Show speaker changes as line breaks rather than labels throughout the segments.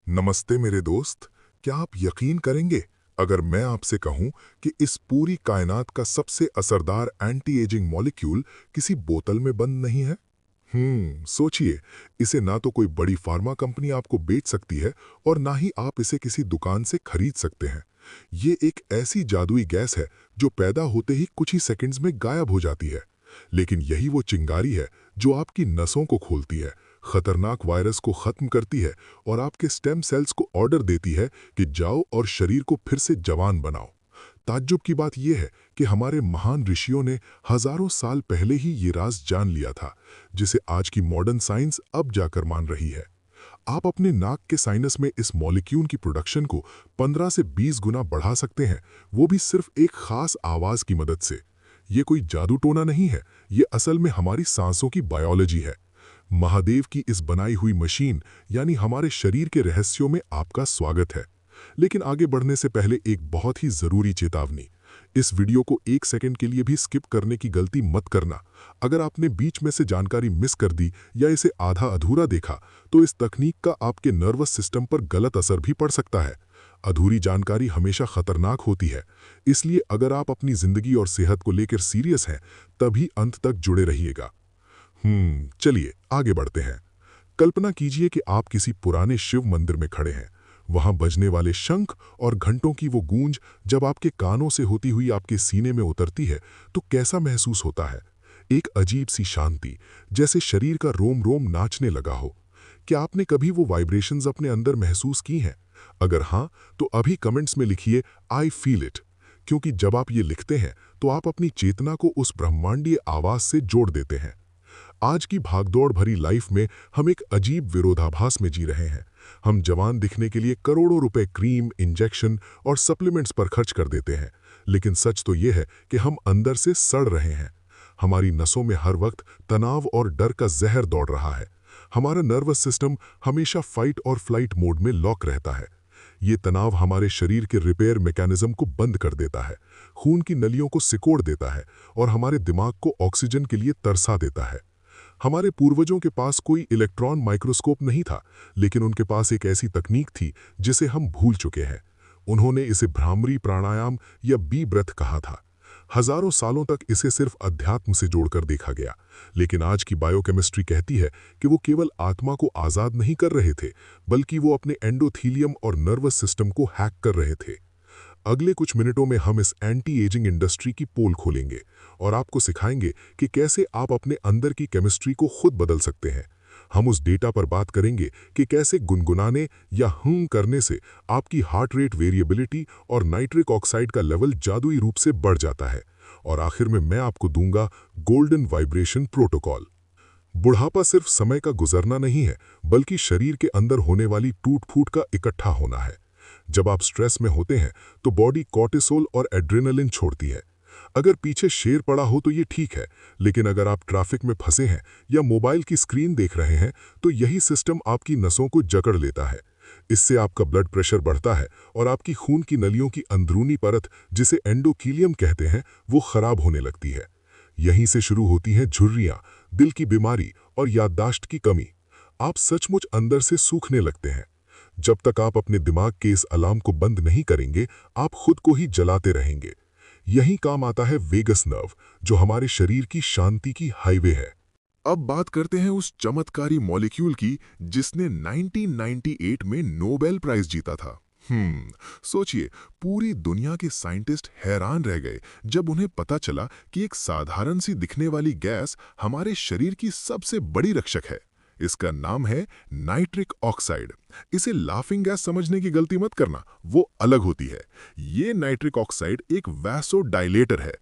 नमस्ते मेरे दोस्त। क्या आप यकीन करेंगे अगर मैं आपसे कहूं कि इस पूरी कायनात का सबसे असरदार एंटी एजिंग मॉलिक्यूल किसी बोतल में बंद नहीं है। सोचिए, इसे ना तो कोई बड़ी फार्मा कंपनी आपको बेच सकती है और ना ही आप इसे किसी दुकान से खरीद सकते हैं। ये एक ऐसी जादुई गैस है जो पैदा होते ही कुछ ही सेकंड्स में गायब हो जाती है। लेकिन यही वो चिंगारी है जो आपकी नसों को खोलती है, खतरनाक वायरस को खत्म करती है और आपके स्टेम सेल्स को ऑर्डर देती है कि जाओ और शरीर को फिर से जवान बनाओ। ताज्जुब की बात यह है कि हमारे महान ऋषियों ने हजारों साल पहले ही ये राज जान लिया था, जिसे आज की मॉडर्न साइंस अब जाकर मान रही है। आप अपने नाक के साइनस में इस मॉलिक्यूल की प्रोडक्शन को 15 से 20 गुना बढ़ा सकते हैं, वो भी सिर्फ एक खास आवाज की मदद से। ये कोई जादू टोना नहीं है, ये असल में हमारी सांसों की बायोलॉजी है। महादेव की इस बनाई हुई मशीन यानी हमारे शरीर के रहस्यों में आपका स्वागत है। लेकिन आगे बढ़ने से पहले एक बहुत ही जरूरी चेतावनी। इस वीडियो को एक सेकंड के लिए भी स्किप करने की गलती मत करना। अगर आपने बीच में से जानकारी मिस कर दी या इसे आधा अधूरा देखा, तो इस तकनीक का आपके नर्वस सिस्टम पर गलत असर भी पड़ सकता है। अधूरी जानकारी हमेशा खतरनाक होती है, इसलिए अगर आप अपनी जिंदगी और सेहत को लेकर सीरियस हैं, तभी अंत तक जुड़े रहिएगा। चलिए आगे बढ़ते हैं। कल्पना कीजिए कि आप किसी पुराने शिव मंदिर में खड़े हैं। वहां बजने वाले शंख और घंटों की वो गूंज जब आपके कानों से होती हुई आपके सीने में उतरती है, तो कैसा महसूस होता है? एक अजीब सी शांति, जैसे शरीर का रोम रोम नाचने लगा हो। क्या आपने कभी वो वाइब्रेशंस अपने अंदर महसूस की हैं? अगर हाँ, तो अभी कमेंट्स में लिखिए आई फील इट, क्योंकि जब आप ये लिखते हैं तो आप अपनी चेतना को उस ब्रह्मांडीय आवाज से जोड़ देते हैं। आज की भागदौड़ भरी लाइफ में हम एक अजीब विरोधाभास में जी रहे हैं। हम जवान दिखने के लिए करोड़ों रुपए क्रीम, इंजेक्शन और सप्लीमेंट्स पर खर्च कर देते हैं, लेकिन सच तो यह है कि हम अंदर से सड़ रहे हैं। हमारी नसों में हर वक्त तनाव और डर का जहर दौड़ रहा है। हमारा नर्वस सिस्टम हमेशा फाइट और फ्लाइट मोड में लॉक रहता है। ये तनाव हमारे शरीर के रिपेयर मैकेनिज्म को बंद कर देता है, खून की नलियों को सिकोड़ देता है और हमारे दिमाग को ऑक्सीजन के लिए तरसा देता है। हमारे पूर्वजों के पास कोई इलेक्ट्रॉन माइक्रोस्कोप नहीं था, लेकिन उनके पास एक ऐसी तकनीक थी जिसे हम भूल चुके हैं। उन्होंने इसे भ्रामरी प्राणायाम या बी ब्रेथ कहा था। हजारों सालों तक इसे सिर्फ अध्यात्म से जोड़कर देखा गया, लेकिन आज की बायोकेमिस्ट्री कहती है कि वो केवल आत्मा को आजाद नहीं कर रहे थे, बल्कि वो अपने एंडोथीलियम और नर्वस सिस्टम को हैक कर रहे थे। अगले कुछ मिनटों में हम इस एंटी एजिंग इंडस्ट्री की पोल खोलेंगे और आपको सिखाएंगे कि कैसे आप अपने अंदर की केमिस्ट्री को खुद बदल सकते हैं। हम उस डेटा पर बात करेंगे कि कैसे गुनगुनाने या करने से आपकी हार्ट रेट वेरिएबिलिटी और नाइट्रिक ऑक्साइड का लेवल जादुई रूप से बढ़ जाता है। और आखिर में मैं आपको दूंगा गोल्डन वाइब्रेशन प्रोटोकॉल। बुढ़ापा सिर्फ समय का गुजरना नहीं है, बल्कि शरीर के अंदर होने वाली टूट फूट का इकट्ठा होना है। जब आप स्ट्रेस में होते हैं तो बॉडी कॉर्टिसोल और एड्रेनलिन छोड़ती है। अगर पीछे शेर पड़ा हो तो ये ठीक है, लेकिन अगर आप ट्रैफिक में फंसे हैं या मोबाइल की स्क्रीन देख रहे हैं, तो यही सिस्टम आपकी नसों को जकड़ लेता है। इससे आपका ब्लड प्रेशर बढ़ता है और आपकी खून की नलियों की अंदरूनी परत, जिसे एंडोथीलियम कहते हैं, वो खराब होने लगती है। यहीं से शुरू होती हैं झुर्रियां, दिल की बीमारी और याददाश्त की कमी। आप सचमुच अंदर से सूखने लगते हैं। जब तक आप अपने दिमाग के इस अलार्म को बंद नहीं करेंगे, आप खुद को ही जलाते रहेंगे। यही काम आता है वेगस नर्व, जो हमारे शरीर की शांति की हाईवे है। अब बात करते हैं उस चमत्कारी मॉलिक्यूल की जिसने 1998 में नोबेल प्राइज जीता था। सोचिए, पूरी दुनिया के साइंटिस्ट हैरान रह गए जब उन्हें पता चला कि एक साधारण सी दिखने वाली गैस हमारे शरीर की सबसे बड़ी रक्षक है। इसका नाम है नाइट्रिक ऑक्साइड। इसे लाफिंग गैस समझने की गलती मत करना, वो अलग होती है। ये नाइट्रिक ऑक्साइड एक वैसोडाइलेटर है।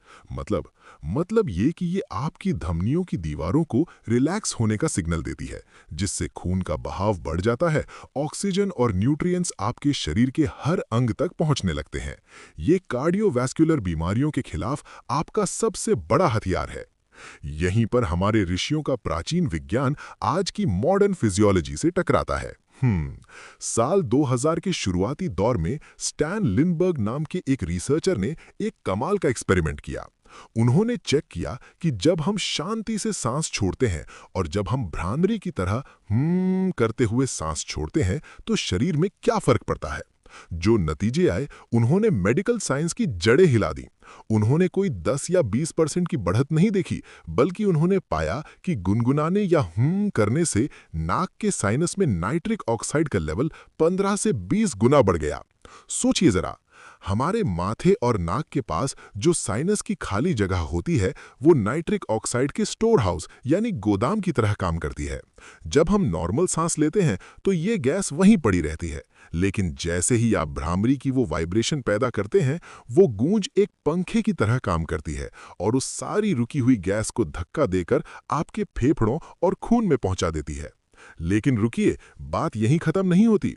मतलब ये कि ये आपकी धमनियों की दीवारों को रिलैक्स होने का सिग्नल देती है, जिससे खून का बहाव बढ़ जाता है। ऑक्सीजन और न्यूट्रिएंट्स आपके शरीर के हर अंग तक पहुंचने लगते हैं। ये कार्डियोवैस्कुलर बीमारियों के खिलाफ आपका सबसे बड़ा हथियार है। यहीं पर हमारे ऋषियों का प्राचीन विज्ञान आज की मॉडर्न फिजियोलॉजी से टकराता है। साल 2000 के शुरुआती दौर में स्टैन लिंडबर्ग नाम के एक रिसर्चर ने एक कमाल का एक्सपेरिमेंट किया। उन्होंने चेक किया कि जब हम शांति से सांस छोड़ते हैं और जब हम भ्रामरी की तरह करते हुए सांस छोड़ते हैं तो शरीर में क्या फर्क पड़ता है। जो नतीजे आए उन्होंने मेडिकल साइंस की जड़ें हिला दी। उन्होंने कोई 10 या 20% की बढ़त नहीं देखी, बल्कि उन्होंने पाया कि गुनगुनाने या करने से नाक के साइनस में नाइट्रिक ऑक्साइड का लेवल 15 से 20 गुना बढ़ गया। सोचिए जरा, हमारे माथे और नाक के पास जो साइनस की खाली जगह होती है वो नाइट्रिक ऑक्साइड के स्टोर हाउस यानी गोदाम की तरह काम करती है। जब हम नॉर्मल सांस लेते हैं तो ये गैस वहीं पड़ी रहती है, लेकिन जैसे ही आप भ्रामरी की वो वाइब्रेशन पैदा करते हैं, वो गूंज एक पंखे की तरह काम करती है और उस सारी रुकी हुई गैस को धक्का देकर आपके फेफड़ों और खून में पहुंचा देती है। लेकिन रुकिए, बात यहीं खत्म नहीं होती।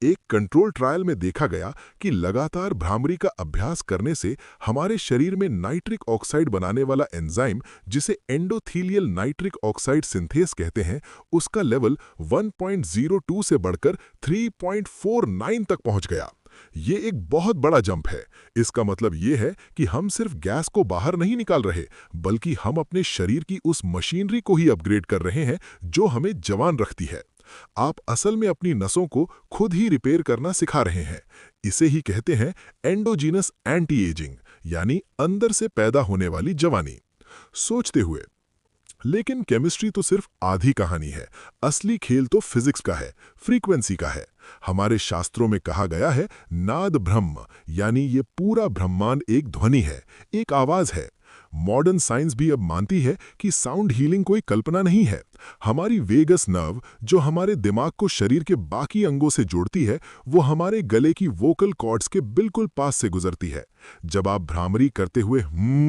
एक कंट्रोल ट्रायल में देखा गया कि लगातार भ्रामरी का अभ्यास करने से हमारे शरीर में नाइट्रिक ऑक्साइड बनाने वाला एंजाइम, जिसे एंडोथेलियल नाइट्रिक ऑक्साइड सिंथेस कहते हैं, उसका लेवल 1.02 से बढ़कर 3.49 तक पहुंच गया। ये एक बहुत बड़ा जंप है। इसका मतलब ये है कि हम सिर्फ गैस को बाहर नहीं निकाल रहे, बल्कि हम अपने शरीर की उस मशीनरी को ही अपग्रेड कर रहे हैं जो हमें जवान रखती है। आप असल में अपनी नसों को खुद ही रिपेयर करना सिखा रहे हैं। इसे ही कहते हैं एंडोजीनस एंटी एजिंग, यानी अंदर से पैदा होने वाली जवानी। सोचते हुए, लेकिन केमिस्ट्री तो सिर्फ आधी कहानी है। असली खेल तो फिजिक्स का है, फ्रीक्वेंसी का है। हमारे शास्त्रों में कहा गया है नाद ब्रह्म, यानी ये पूरा ब्रह्मांड एक ध्वनि है, एक आवाज है। मॉडर्न साइंस भी अब मानती है कि साउंड हीलिंग कोई कल्पना नहीं है। हमारी वेगस नर्व, जो हमारे दिमाग को शरीर के बाकी अंगों से जोड़ती है, वो हमारे गले की वोकल कॉर्ड्स के बिल्कुल पास से गुजरती है। जब आप भ्रामरी करते हुए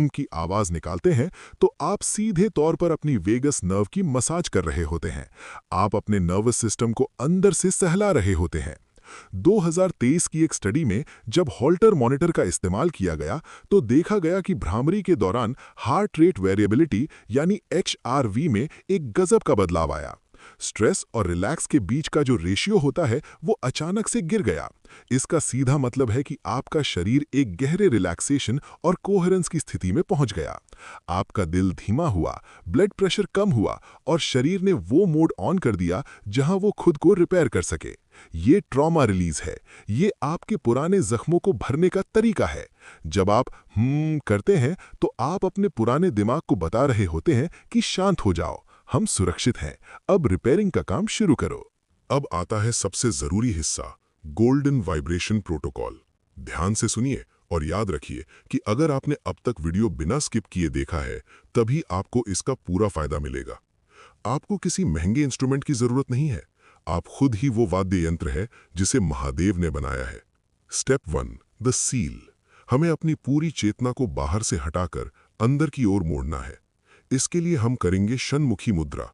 की आवाज निकालते हैं तो आप सीधे तौर पर अपनी वेगस नर्व की मसाज कर रहे होते हैं। आप अपने नर्वस सिस्टम को अंदर से सहला रहे होते हैं। 2023 की एक स्टडी में जब हॉल्टर मॉनिटर का इस्तेमाल किया गया तो देखा गया कि भ्रामरी के दौरान हार्ट रेट वेरिएबिलिटी यानी HRV में एक गजब का बदलाव आया। स्ट्रेस और रिलैक्स के बीच का जो रेशियो होता है वो अचानक से गिर गया। इसका सीधा मतलब है कि आपका शरीर एक गहरे रिलैक्सेशन और कोहेरेंस की स्थिति में पहुंच गया। आपका दिल धीमा हुआ, ब्लड प्रेशर कम हुआ और शरीर ने वो मोड ऑन कर दिया जहां वो खुद को रिपेयर कर सके। ये ट्रॉमा रिलीज है। ये आपके पुराने जख्मों को भरने का तरीका है। जब आप करते हैं तो आप अपने पुराने दिमाग को बता रहे होते हैं कि शांत हो जाओ, हम सुरक्षित हैं, अब रिपेयरिंग का काम शुरू करो। अब आता है सबसे जरूरी हिस्सा, गोल्डन वाइब्रेशन प्रोटोकॉल। ध्यान से सुनिए और याद रखिए कि अगर आपने अब तक वीडियो बिना स्किप किए देखा है, तभी आपको इसका पूरा फायदा मिलेगा। आपको किसी महंगे इंस्ट्रूमेंट की जरूरत नहीं है। आप खुद ही वो वाद्य यंत्र है जिसे महादेव ने बनाया है। Step 1, the seal. हमें अपनी पूरी चेतना को बाहर से हटाकर अंदर की ओर मोड़ना है। इसके लिए हम करेंगे षण्मुखी मुद्रा।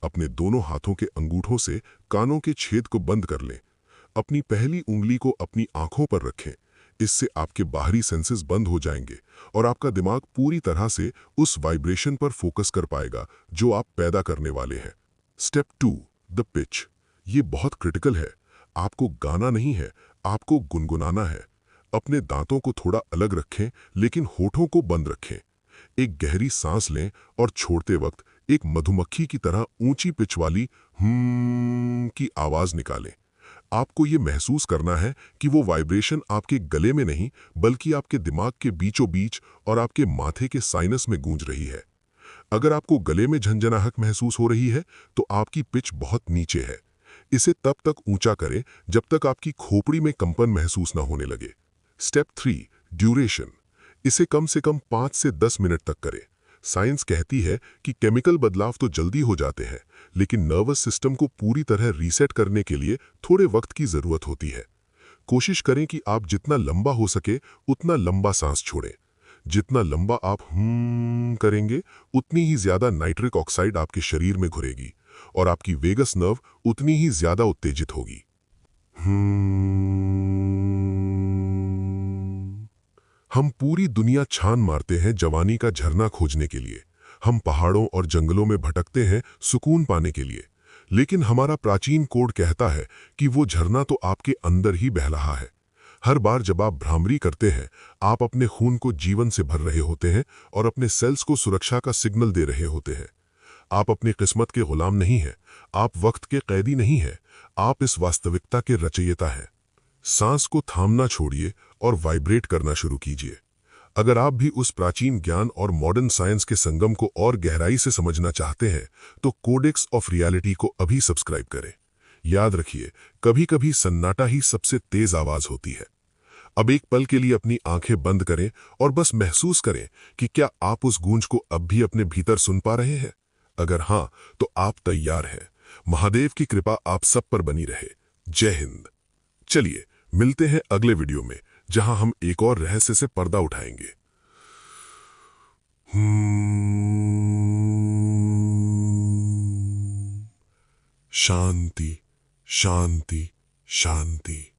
अपने दोनों हाथों के अंगूठों से कानों के छेद को बंद कर लें। अपनी पहली उंगली को अपनी आंखों पर रखें। इससे आपके बाहरी सेंसेस बंद हो जाएंगे और आपका दिमाग पूरी तरह से उस वाइब्रेशन पर फोकस कर पाएगा जो आप पैदा करने वाले हैं। Step 2, the pitch. ये बहुत क्रिटिकल है। आपको गाना नहीं है, आपको गुनगुनाना है। अपने दांतों को थोड़ा अलग रखें, लेकिन होठों को बंद रखें। एक गहरी सांस लें और छोड़ते वक्त एक मधुमक्खी की तरह ऊंची पिच वाली की आवाज निकालें। आपको ये महसूस करना है कि वो वाइब्रेशन आपके गले में नहीं, बल्कि आपके दिमाग के बीचों बीच और आपके माथे के साइनस में गूंज रही है। अगर आपको गले में झंझनाहट महसूस हो रही है तो आपकी पिच बहुत नीचे है। इसे तब तक ऊंचा करें जब तक आपकी खोपड़ी में कंपन महसूस न होने लगे। Step 3, duration. इसे कम से कम 5 से 10 मिनट तक करें। साइंस कहती है कि केमिकल बदलाव तो जल्दी हो जाते हैं, लेकिन नर्वस सिस्टम को पूरी तरह रीसेट करने के लिए थोड़े वक्त की जरूरत होती है। कोशिश करें कि आप जितना लंबा हो सके उतना लंबा सांस छोड़ें। जितना लंबा आप करेंगे, उतनी ही ज्यादा नाइट्रिक ऑक्साइड आपके शरीर में घुरेगी और आपकी वेगस नर्व उतनी ही ज्यादा उत्तेजित होगी। हम पूरी दुनिया छान मारते हैं जवानी का झरना खोजने के लिए। हम पहाड़ों और जंगलों में भटकते हैं सुकून पाने के लिए। लेकिन हमारा प्राचीन कोड कहता है कि वो झरना तो आपके अंदर ही बह रहा है। हर बार जब आप भ्रामरी करते हैं, आप अपने खून को जीवन से भर रहे होते हैं और अपने सेल्स को सुरक्षा का सिग्नल दे रहे होते हैं। आप अपनी किस्मत के गुलाम नहीं हैं, आप वक्त के कैदी नहीं हैं, आप इस वास्तविकता के रचयिता हैं। सांस को थामना छोड़िए और वाइब्रेट करना शुरू कीजिए। अगर आप भी उस प्राचीन ज्ञान और मॉडर्न साइंस के संगम को और गहराई से समझना चाहते हैं, तो कोडेक्स ऑफ रियलिटी को अभी सब्सक्राइब करें। याद रखिए, कभी कभी सन्नाटा ही सबसे तेज आवाज होती है। अब एक पल के लिए अपनी आंखें बंद करें और बस महसूस करें कि क्या आप उस गूंज को अब भी अपने भीतर सुन पा रहे हैं। अगर हां, तो आप तैयार हैं। महादेव की कृपा आप सब पर बनी रहे। जय हिंद। चलिए मिलते हैं अगले वीडियो में, जहां हम एक और रहस्य से पर्दा उठाएंगे। शांति, शांति, शांति।